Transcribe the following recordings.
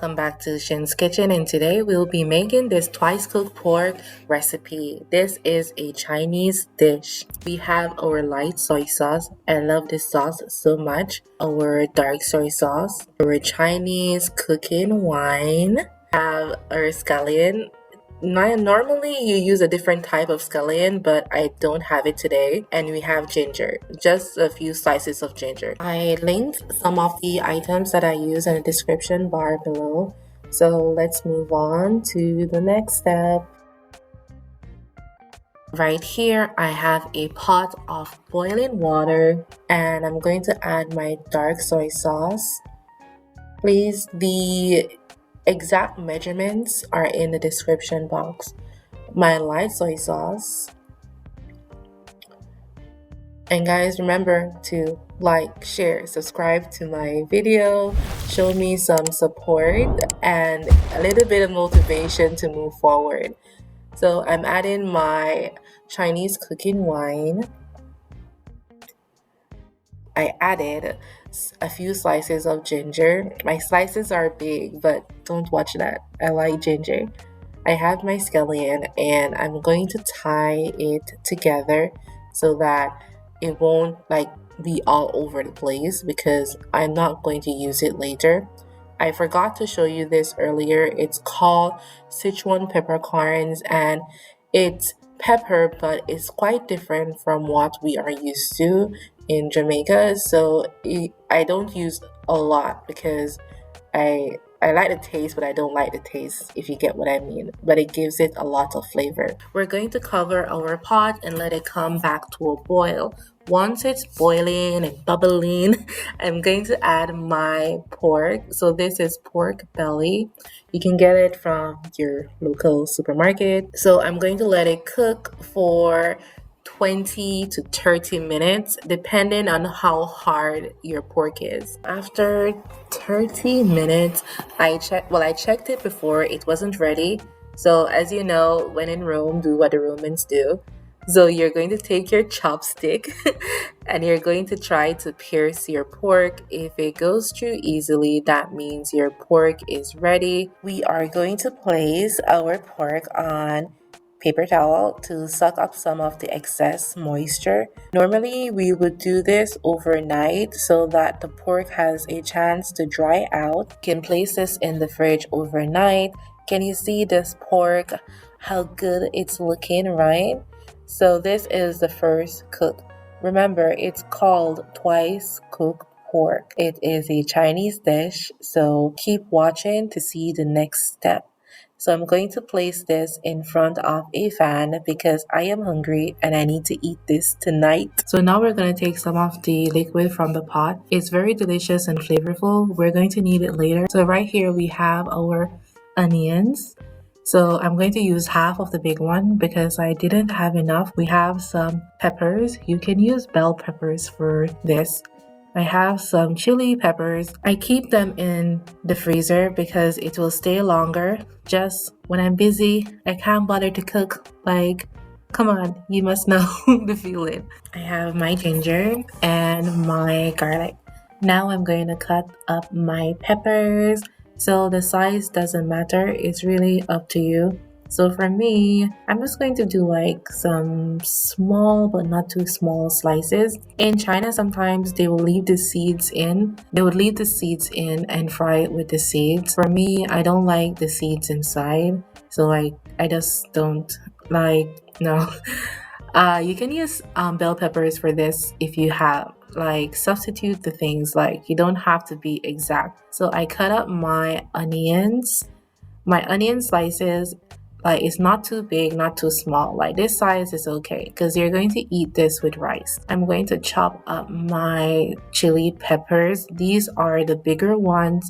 welcome back to Shin's Kitchen, and today we'll be making this twice cooked pork recipe. This is a Chinese dish. We have our light soy sauce. I love this sauce so much. Our dark soy sauce, our Chinese cooking wine, have our scallion. Normally you use a different type of scallion, but I don't have it today. And we have ginger, just a few slices of ginger. I linked some of the items that I use in the description bar below. So let's move on to the next step. Right here, I have a pot of boiling water and I'm going to add my dark soy sauce. Please, the exact measurements are in the description box. My light soy sauce. And guys, remember to like, share, subscribe to my video, show me some support and a little bit of motivation to move forward. So I'm adding my Chinese cooking wine. I added a few slices of ginger. My slices are big, but don't watch that. I like ginger. I have my scallion and I'm going to tie it together so that it won't be all over the place because I'm not going to use it later. I forgot to show you this earlier. It's called Sichuan peppercorns and it's pepper, but it's quite different from what we are used to in Jamaica. So I don't use a lot because I like the taste, but I don't like the taste, if you get what I mean. But it gives it a lot of flavor. We're going to cover our pot and let it come back to a boil. Once it's boiling and bubbling, I'm going to add my pork. So this is pork belly. You can get it from your local supermarket. So I'm going to let it cook for 20 to 30 minutes depending on how hard your pork is. After 30 minutes, I checked it before it wasn't ready. So as you know, when in Rome, do what the Romans do. So you're going to take your chopstick and you're going to try to pierce your pork. If it goes through easily, that means your pork is ready. We are going to place our pork on paper towel to suck up some of the excess moisture. Normally, we would do this overnight so that the pork has a chance to dry out. You can place this in the fridge overnight. Can you see this pork? How good it's looking, right? So this is the first cook. Remember, it's called twice cooked pork. It is a Chinese dish, so keep watching to see the next step. So I'm going to place this in front of a fan because I am hungry and I need to eat this tonight. So now we're going to take some of the liquid from the pot. It's very delicious and flavorful. We're going to need it later. So right here we have our onions. So I'm going to use half of the big one because I didn't have enough. We have some peppers. You can use bell peppers for this. I have some chili peppers. I keep them in the freezer because it will stay longer. Just when I'm busy, I can't bother to cook. Come on, you must know the feeling. I have my ginger and my garlic. Now I'm going to cut up my peppers. So the size doesn't matter. It's really up to you. So for me, I'm just going to do some small but not too small slices. In China, sometimes they will leave the seeds in. They would leave the seeds in and fry it with the seeds. For me, I don't like the seeds inside. So I just don't no. You can use bell peppers for this if you have. Substitute the things, you don't have to be exact. So I cut up my onions. My onion slices, it's not too big, not too small. This size is okay because you're going to eat this with rice. I'm going to chop up my chili peppers. These are the bigger ones.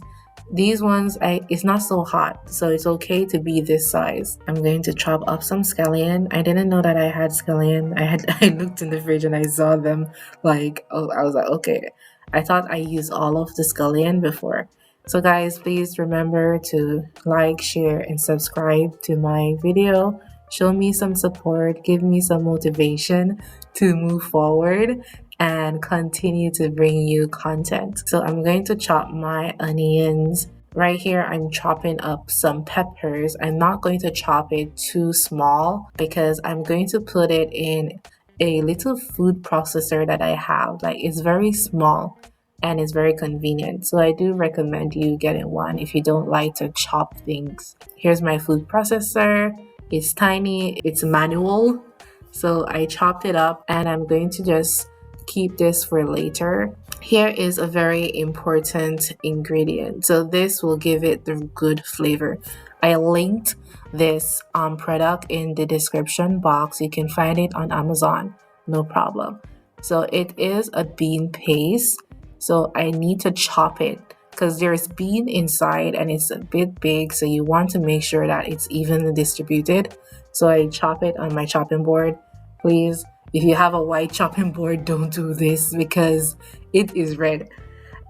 These ones, it's not so hot, so it's okay to be this size. I'm going to chop up some scallion. I didn't know that I had scallion. I looked in the fridge and I saw them. I was like, okay. I thought I used all of the scallion before. So guys, please remember to like, share, and subscribe to my video. Show me some support, give me some motivation to move forward and continue to bring you content. So I'm going to chop my onions Right here, I'm chopping up some peppers. I'm not going to chop it too small because I'm going to put it in a little food processor that I have. Like, it's very small and it's very convenient. So I do recommend you getting one if you don't like to chop things. Here's my food processor. It's tiny, it's manual. So I chopped it up and I'm going to just keep this for later. Here is a very important ingredient. So this will give it the good flavor. I linked this product in the description box. You can find it on Amazon, no problem. So it is a bean paste. So I need to chop it because there's bean inside and it's a bit big. So you want to make sure that it's evenly distributed. So I chop it on my chopping board. Please, if you have a white chopping board, don't do this because it is red.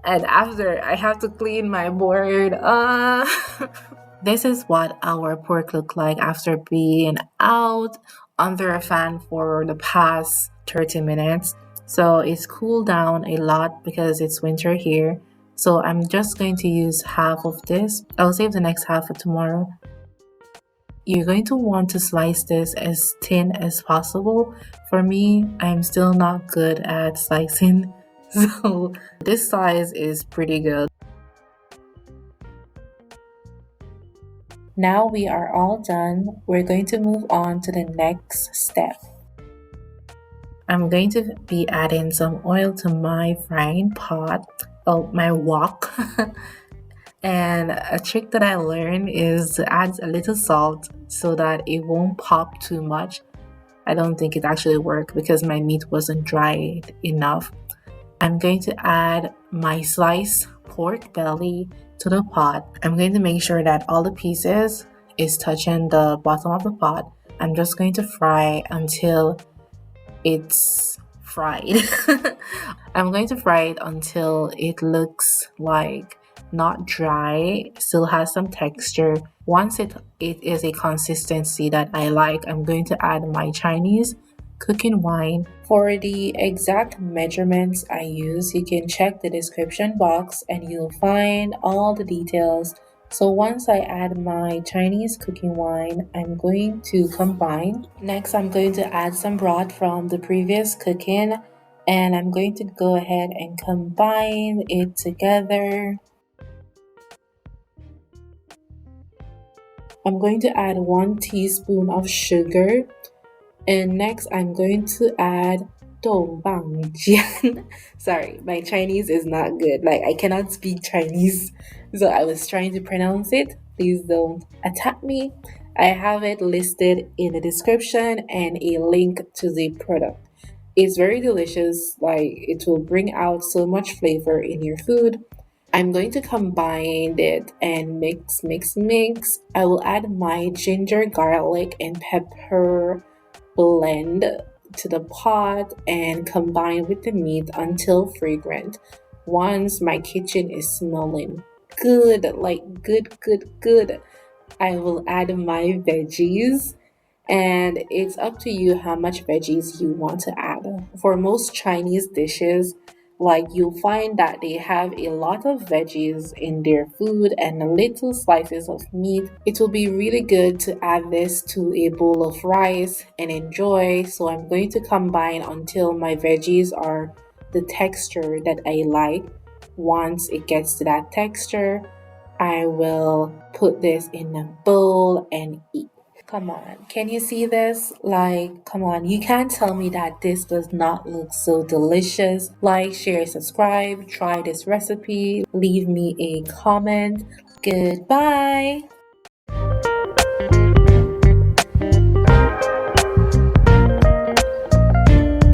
And after, I have to clean my board. This is what our pork looked like after being out under a fan for the past 30 minutes. So it's cooled down a lot because it's winter here. So I'm just going to use half of this. I'll save the next half for tomorrow. You're going to want to slice this as thin as possible. For me, I'm still not good at slicing, so this size is pretty good. Now we are all done. We're going to move on to the next step. I'm going to be adding some oil to my frying pot, oh, my wok. And a trick that I learned is to add a little salt so that it won't pop too much. I don't think it actually worked because my meat wasn't dried enough. I'm going to add my sliced pork belly to the pot. I'm going to make sure that all the pieces is touching the bottom of the pot. I'm just going to fry until it's fried. I'm going to fry it until it looks like not dry, still has some texture. Once it is a consistency that I like, I'm going to add my Chinese cooking wine. For the exact measurements I use, you can check the description box and you'll find all the details. So once I add my Chinese cooking wine, I'm going to combine. Next, I'm going to add some broth from the previous cooking and I'm going to go ahead and combine it together. I'm going to add 1 teaspoon of sugar. And next, I'm going to add 豆瓣酱. Sorry, my Chinese is not good. Like, I cannot speak Chinese. So I was trying to pronounce it. Please don't attack me. I have it listed in the description and a link to the product. It's very delicious. Like, it will bring out so much flavor in your food. I'm going to combine it and mix. I will add my ginger, garlic, and pepper blend to the pot and combine with the meat until fragrant. Once my kitchen is smelling good, like good, I will add my veggies and it's up to you how much veggies you want to add. For most Chinese dishes, like you'll find that they have a lot of veggies in their food and little slices of meat. It will be really good to add this to a bowl of rice and enjoy. So I'm going to combine until my veggies are the texture that I like. Once it gets to that texture, I will put this in a bowl and eat. Come on, can you see this? Like, come on, you can't tell me that this does not look so delicious. Like, share, subscribe, try this recipe, leave me a comment. Goodbye.